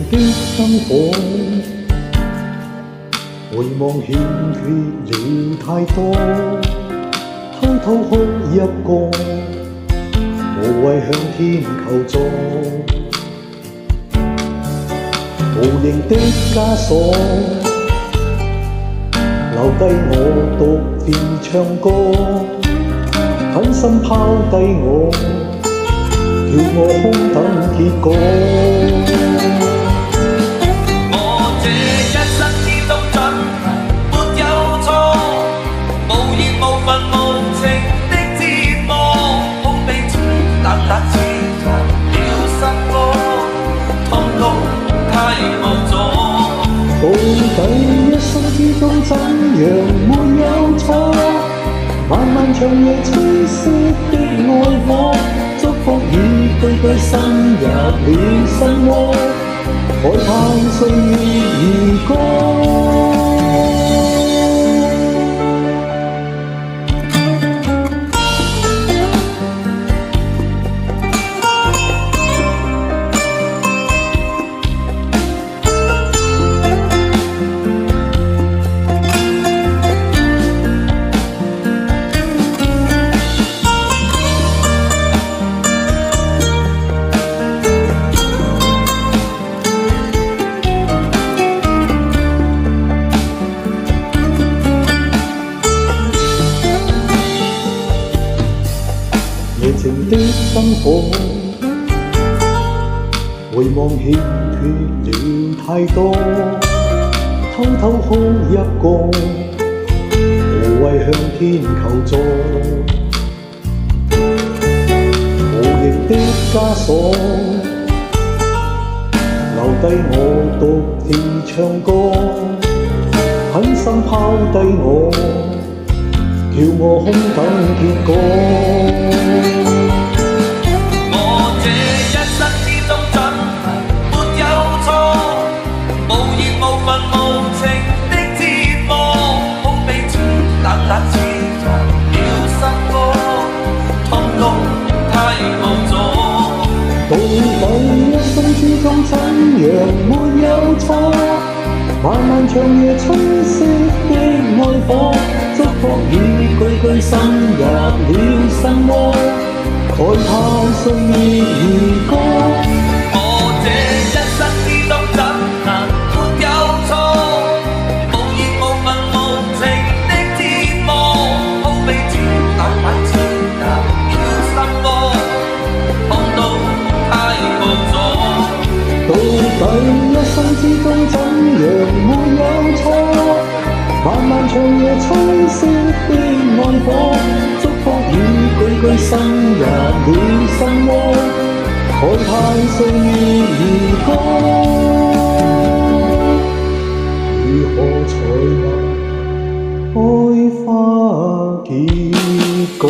的生活，回望欠缺了太多，偷偷哭一個，無謂向天求助。無形的枷鎖，留低我獨自唱歌，狠心拋低我，叫我空等結果。我這一生之中準沒有錯，無言無份無情的折磨，空悲處冷冷似了心窩，痛到太無助。到底一生之中怎樣沒有錯？漫漫長夜吹熄的愛火，祝福已句句滲入了心窩，慨嘆歲月如歌。夜靜的燈火，回望欠缺了太多，偷偷哭一個，無謂向天求助。無形的枷鎖，留低我獨自唱歌，狠心拋低我，叫我空等結果。冷似了心窩，痛到太無助。到底一生之中怎樣沒有錯？漫漫長夜吹熄的愛火，祝福已句句滲入了心窩，慨嘆歲月如歌。我這一生之中怎能沒有錯？無言無份無情。到底一生之中怎樣沒有錯？漫漫長夜吹熄的愛火，祝福已句句滲入了心窩，慨嘆歲月如歌。如何才能開花結果？